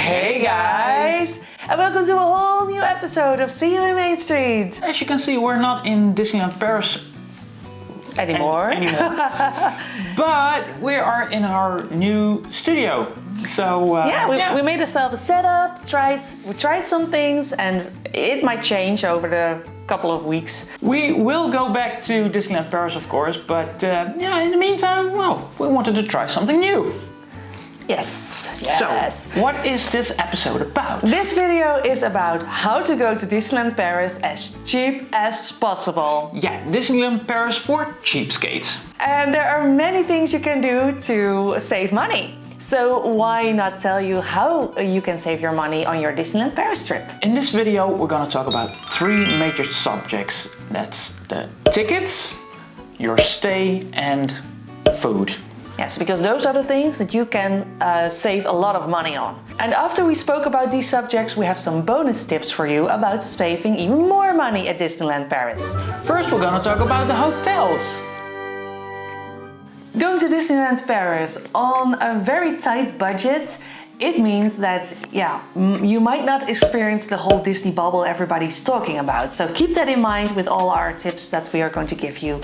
Hey guys! And welcome to a whole new episode of See You in Main Street. As you can see, we're not in Disneyland Paris Anymore. But we are in our new studio. So we made ourselves a setup, we tried some things, and it might change over the couple of weeks. We will go back to Disneyland Paris, of course, but in the meantime, well, we wanted to try something new. Yes. So, what is this episode about? This video is about how to go to Disneyland Paris as cheap as possible. Yeah, Disneyland Paris for cheapskates. And there are many things you can do to save money. So why not tell you how you can save your money on your Disneyland Paris trip? In this video, we're gonna talk about three major subjects. That's the tickets, your stay, and food. Yes, because those are the things that you can save a lot of money on. And after we spoke about these subjects, we have some bonus tips for you about saving even more money at Disneyland Paris. First, we're gonna talk about the hotels. Going to Disneyland Paris on a very tight budget, it means that, you might not experience the whole Disney bubble everybody's talking about. So keep that in mind with all our tips that we are going to give you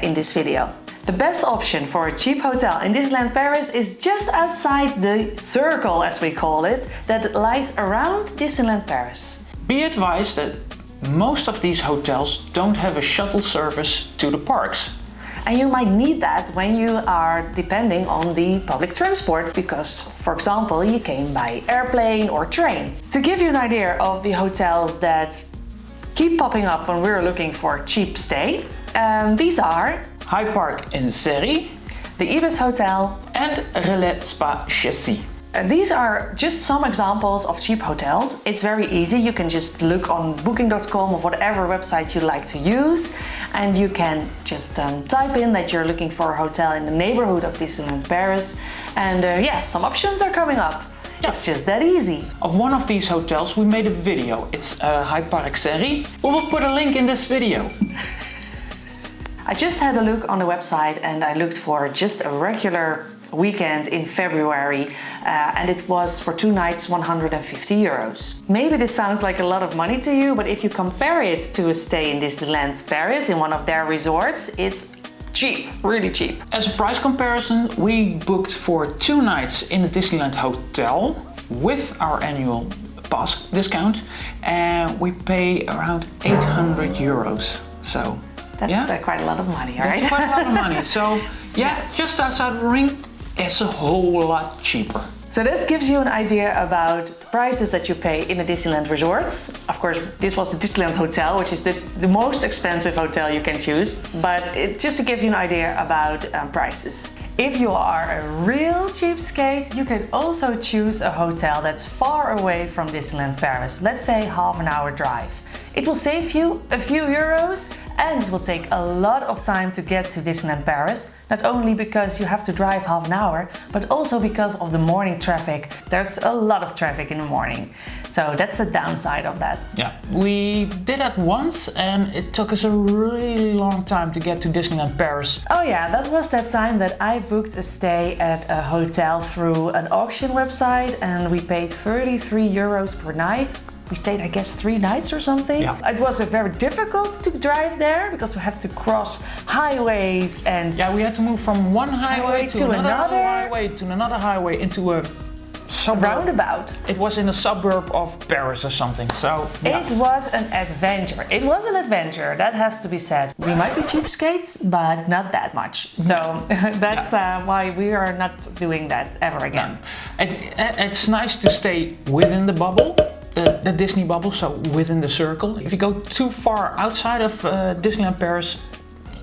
in this video. The best option for a cheap hotel in Disneyland Paris is just outside the circle, as we call it, that lies around Disneyland Paris. Be advised that most of these hotels don't have a shuttle service to the parks. And you might need that when you are depending on the public transport because, for example, you came by airplane or train. To give you an idea of the hotels that keep popping up when we're looking for cheap stay, these are Hyde Park in Surrey, the Ibis Hotel, and Relais Spa Chessy. These are just some examples of cheap hotels. It's very easy. You can just look on booking.com or whatever website you like to use, and you can just type in that you're looking for a hotel in the neighborhood of Disneyland Paris, and some options are coming up. Yeah. It's just that easy. Of one of these hotels we made a video. It's Hyde Park Surrey. We will put a link in this video. I just had a look on the website and I looked for just a regular weekend in February and it was for 2 nights 150 euros. Maybe this sounds like a lot of money to you, but if you compare it to a stay in Disneyland Paris in one of their resorts, it's cheap, really cheap. As a price comparison, we booked for 2 nights in a Disneyland hotel with our annual pass discount and we pay around 800 euros. So that's quite a lot of money, right? That's quite a lot of money. So just outside the ring, it's a whole lot cheaper. So that gives you an idea about the prices that you pay in the Disneyland resorts. Of course, this was the Disneyland Hotel, which is the most expensive hotel you can choose, but just to give you an idea about prices. If you are a real cheapskate, you can also choose a hotel that's far away from Disneyland Paris. Let's say half an hour drive. It will save you a few euros and it will take a lot of time to get to Disneyland Paris. Not only because you have to drive half an hour, but also because of the morning traffic. There's a lot of traffic in the morning. So that's the downside of that. Yeah, we did that once and it took us a really long time to get to Disneyland Paris. Oh yeah, that was that time that I booked a stay at a hotel through an auction website and we paid 33 euros per night. We stayed, I guess, 3 nights or something. Yeah. It was very difficult to drive there because we have to cross highways and... Yeah, we had to move from one highway to another highway to another highway into a suburb. Roundabout. It was in a suburb of Paris or something, so... Yeah. It was an adventure. It was an adventure, that has to be said. We might be cheapskates, but not that much. So that's why we are not doing that ever again. No. It's nice to stay within the bubble. The Disney bubble, so within the circle. If you go too far outside of Disneyland Paris,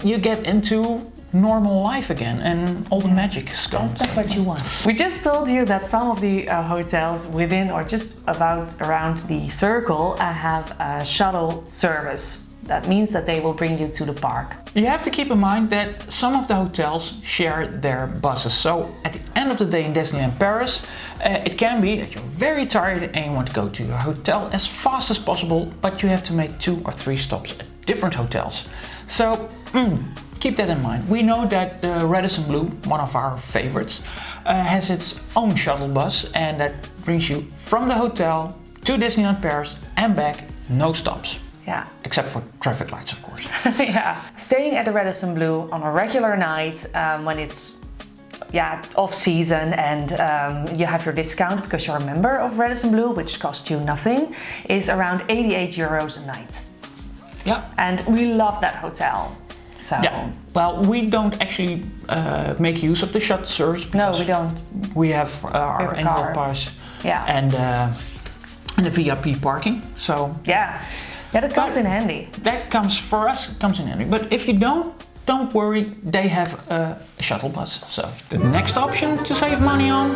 you get into normal life again and all the magic is gone. That's not what you want. We just told you that some of the hotels within or just about around the circle have a shuttle service. That means that they will bring you to the park. You have to keep in mind that some of the hotels share their buses. So at the end of the day in Disneyland Paris, it can be that you're very tired and you want to go to your hotel as fast as possible, but you have to make 2 or 3 stops at different hotels. So keep that in mind. We know that the Radisson Blu, one of our favorites, has its own shuttle bus, and that brings you from the hotel to Disneyland Paris and back, no stops. Yeah. Except for traffic lights, of course. Yeah. Staying at the Radisson Blu on a regular night when it's off season and you have your discount because you're a member of Radisson Blu, which costs you nothing, is around 88 euros a night. Yeah. And we love that hotel. So. Yeah. Well, we don't actually make use of the shuttle service. No, we don't. We have our annual pass. Yeah. And the VIP parking. So. Yeah. Yeah, that comes in handy. That comes for us. Comes in handy. But if you don't worry. They have a shuttle bus. So the next option to save money on: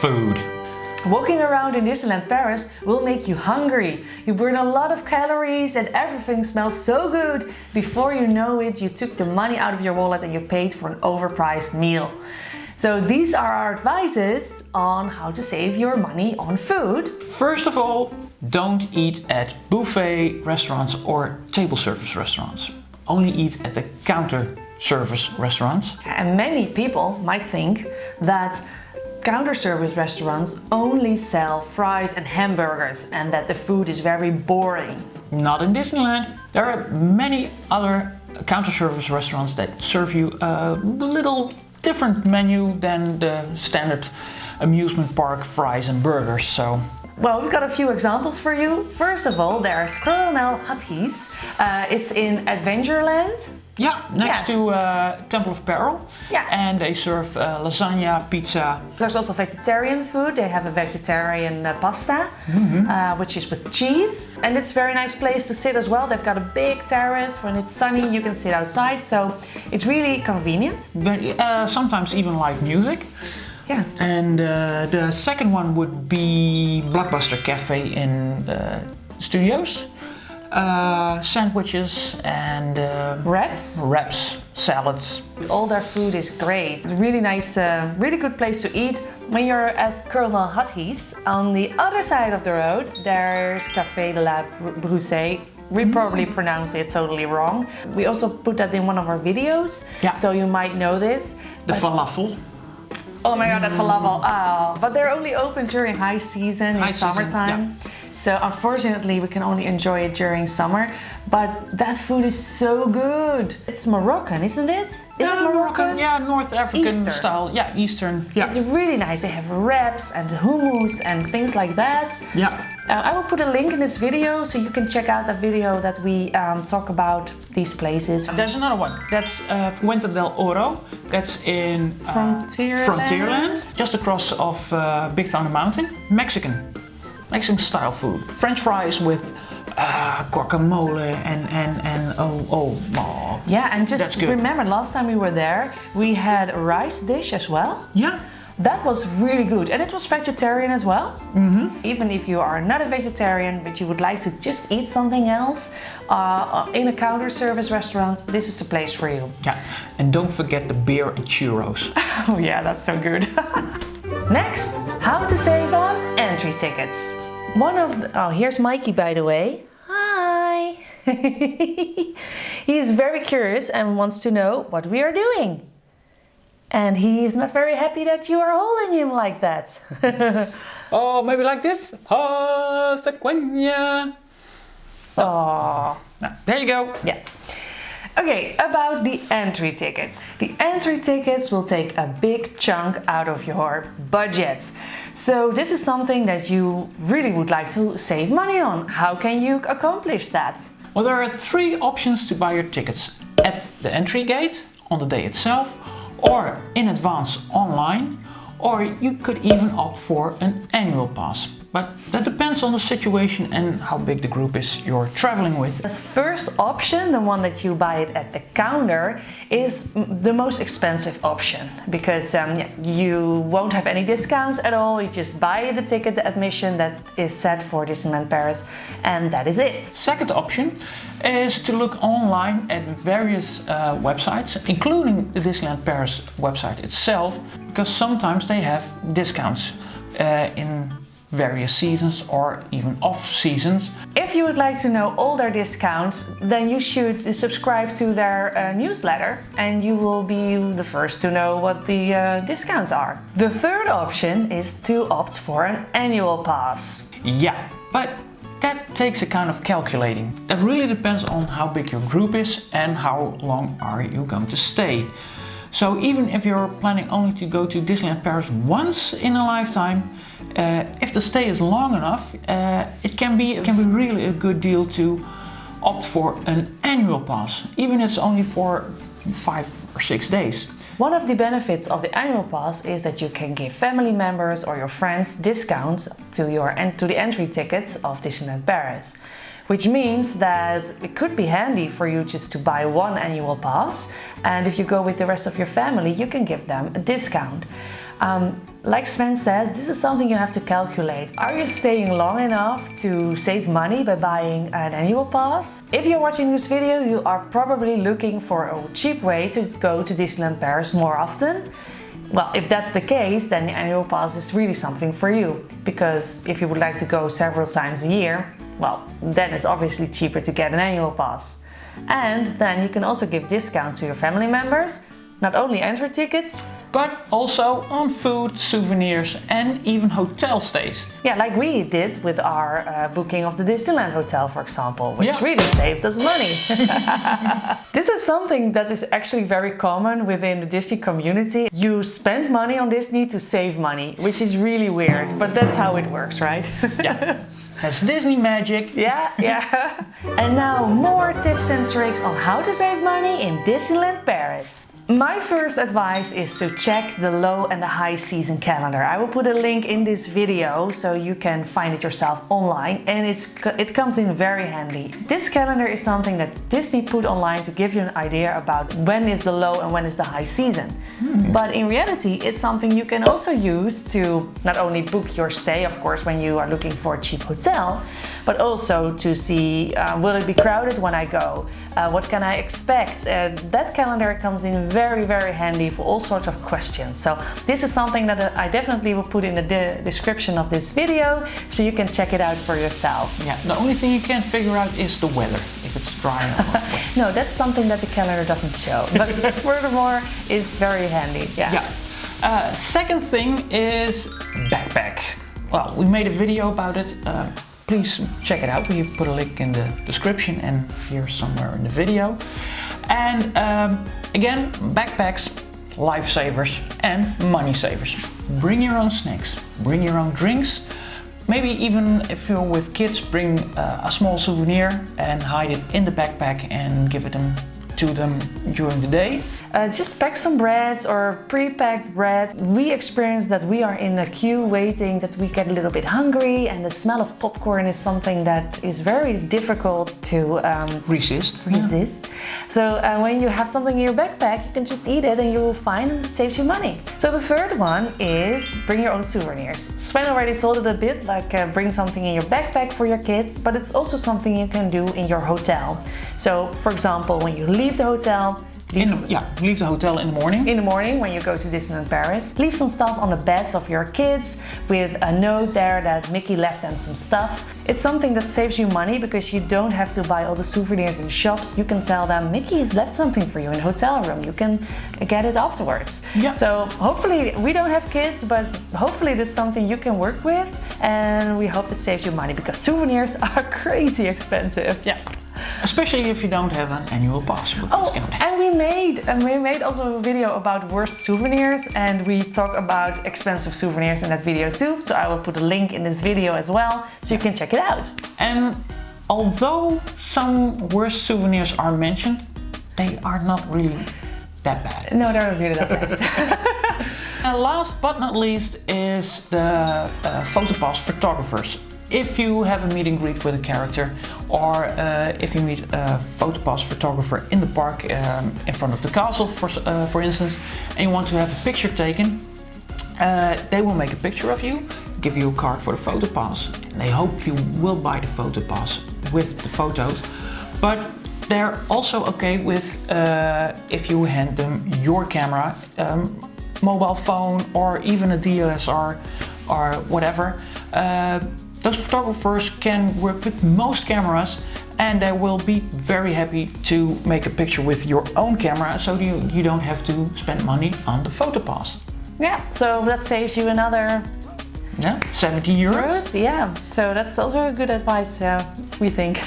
food. Walking around in Disneyland Paris will make you hungry. You burn a lot of calories and everything smells so good. Before you know it, you took the money out of your wallet and you paid for an overpriced meal. So these are our advices on how to save your money on food. First of all, don't eat at buffet restaurants or table service restaurants. Only eat at the counter service restaurants. And many people might think that counter service restaurants only sell fries and hamburgers and that the food is very boring. Not in Disneyland. There are many other counter service restaurants that serve you a little different menu than the standard amusement park fries and burgers. So. Well, we've got a few examples for you. First of all, there's Hathi's. It's in Adventureland. Yeah, next to Temple of Peril. Yeah. And they serve lasagna, pizza. There's also vegetarian food. They have a vegetarian pasta, which is with cheese. And it's a very nice place to sit as well. They've got a big terrace. When it's sunny, you can sit outside. So it's really convenient. Sometimes even live music. Yes. And the second one would be Blockbuster Cafe in Studios. Sandwiches and wraps, salads. All their food is great. Really nice, really good place to eat when you're at Colonel Hathi's. On the other side of the road, there's Café de la Broussée. We probably pronounce it totally wrong. We also put that in one of our videos, so you might know this. The falafel. Oh my god, that falafel. Oh, but they're only open during high season in summertime. Yeah. So unfortunately we can only enjoy it during summer. But that food is so good. It's Moroccan, isn't it? Is it Moroccan? Yeah, North African Eastern style. Yeah, Eastern. Yeah. It's really nice. They have wraps and hummus and things like that. Yeah. I will put a link in this video so you can check out the video that we talk about these places. There's another one. That's Fuente del Oro. That's in Frontierland. Just across of Big Thunder Mountain. Mexican style food. French fries with guacamole and oh. Yeah, and just remember last time we were there, we had a rice dish as well. Yeah. That was really good, and it was vegetarian as well. Even if you are not a vegetarian, but you would like to just eat something else in a counter service restaurant, this is the place for you. Yeah, and don't forget the beer and churros. Oh yeah, that's so good. Next, how to save on entry tickets. Here's Mikey, by the way. Hi. He is very curious and wants to know what we are doing. And he is not very happy that you are holding him like that. Oh, maybe like this? Oh, sequenia. Oh. No, there you go. Yeah. Okay, about the entry tickets. The entry tickets will take a big chunk out of your budget. So this is something that you really would like to save money on. How can you accomplish that? Well, there are 3 options to buy your tickets. At the entry gate, on the day itself, or in advance online, or you could even opt for an annual pass. But that depends on the situation and how big the group is you're traveling with. The first option, the one that you buy it at the counter, is the most expensive option because you won't have any discounts at all. You just buy the ticket, the admission that is set for Disneyland Paris, and that is it. Second option is to look online at various websites, including the Disneyland Paris website itself, because sometimes they have discounts in various seasons or even off seasons. If you would like to know all their discounts, then you should subscribe to their newsletter and you will be the first to know what the discounts are. The third option is to opt for an annual pass. Yeah, but that takes a kind of calculating. That really depends on how big your group is and how long are you going to stay. So even if you're planning only to go to Disneyland Paris once in a lifetime, if the stay is long enough, it can be really a good deal to opt for an annual pass, even if it's only for 5 or 6 days. One of the benefits of the annual pass is that you can give family members or your friends discounts to the entry tickets of Disneyland Paris. Which means that it could be handy for you just to buy one annual pass, and if you go with the rest of your family, you can give them a discount. Like Sven says, this is something you have to calculate. Are you staying long enough to save money by buying an annual pass? If you're watching this video, you are probably looking for a cheap way to go to Disneyland Paris more often. Well, if that's the case, then the annual pass is really something for you. Because if you would like to go several times a year, well, then it's obviously cheaper to get an annual pass. And then you can also give discount to your family members, not only entry tickets, but also on food, souvenirs and even hotel stays. Yeah, like we did with our booking of the Disneyland Hotel, for example, which really saved us money. This is something that is actually very common within the Disney community. You spend money on Disney to save money, which is really weird, but that's how it works, right? Yeah, that's Disney magic. Yeah. And now more tips and tricks on how to save money in Disneyland Paris. My first advice is to check the low and the high season calendar. I will put a link in this video so you can find it yourself online, and it comes in very handy. This calendar is something that Disney put online to give you an idea about when is the low and when is the high season. But in reality, it's something you can also use to not only book your stay, of course, when you are looking for a cheap hotel, but also to see will it be crowded when I go? What can I expect? That calendar comes in very handy for all sorts of questions. So this is something that I definitely will put in the description of this video so you can check it out for yourself. Yeah, the only thing you can't figure out is the weather, if it's dry or wet. No, that's something that the calendar doesn't show. But furthermore, it's very handy. Yeah. Second thing is backpack. Well, we made a video about it. Please check it out. We put a link in the description and here somewhere in the video. And again, backpacks, lifesavers and money savers. Bring your own snacks, bring your own drinks. Maybe even if you're with kids, bring a small souvenir and hide it in the backpack and give it to them during the day. Just pack some breads or pre-packed bread. We experience that we are in a queue waiting, that we get a little bit hungry, and the smell of popcorn is something that is very difficult to resist. Yeah. So when you have something in your backpack, you can just eat it and you will find it saves you money. So the third one is bring your own souvenirs. Sven already told it a bit, like bring something in your backpack for your kids, but it's also something you can do in your hotel. So for example, when you leave the hotel, leave the hotel in the morning. In the morning when you go to Disneyland Paris. Leave some stuff on the beds of your kids with a note there that Mickey left them some stuff. It's something that saves you money because you don't have to buy all the souvenirs in shops. You can tell them Mickey has left something for you in the hotel room. You can get it afterwards. Yeah. So hopefully, we don't have kids, but hopefully this is something you can work with, and we hope it saves you money because souvenirs are crazy expensive. Yeah. Especially if you don't have an annual pass. Oh, and we made also a video about worst souvenirs, and we talk about expensive souvenirs in that video too. So I will put a link in this video as well, so you can check it out. And although some worst souvenirs are mentioned, they are not really that bad. No, they're not really that bad. And last but not least is the PhotoPass photographers. If you have a meet and greet with a character, or if you meet a PhotoPass photographer in the park in front of the castle, for instance, and you want to have a picture taken, they will make a picture of you, give you a card for the PhotoPass, and they hope you will buy the PhotoPass with the photos. But they're also okay with if you hand them your camera, mobile phone, or even a DSLR. or whatever. Those photographers can work with most cameras, and they will be very happy to make a picture with your own camera, so you don't have to spend money on the PhotoPass. Yeah, so that saves you another 70 euros. Yeah, so that's also a good advice, we think.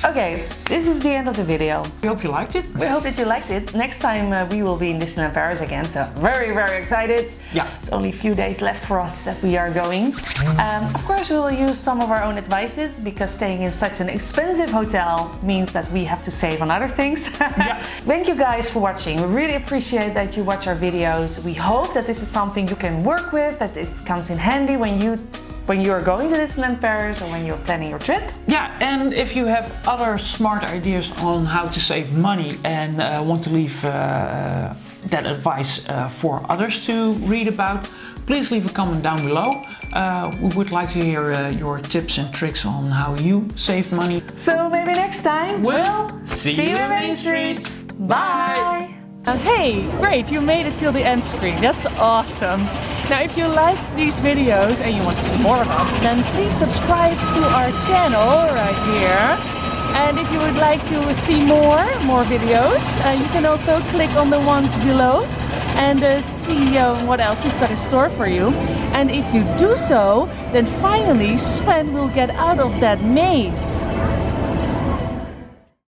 Okay, this is the end of the video. We hope you liked it. We hope that you liked it. Next time we will be in Disneyland Paris again, so very, very excited. Yeah. It's only a few days left for us that we are going. Of course, we will use some of our own advices, because staying in such an expensive hotel means that we have to save on other things. Yeah. Thank you guys for watching. We really appreciate that you watch our videos. We hope that this is something you can work with, that it comes in handy when you are going to Disneyland Paris or when you're planning your trip. Yeah, and if you have other smart ideas on how to save money and want to leave that advice for others to read about, please leave a comment down below. We would like to hear your tips and tricks on how you save money. So maybe next time we'll see you in Main Street. Bye! Hey, great, you made it till the end screen. That's awesome. Now, if you liked these videos and you want to see more of us, then please subscribe to our channel right here. And if you would like to see more videos, you can also click on the ones below and see what else we've got in store for you. And if you do so, then finally Sven will get out of that maze.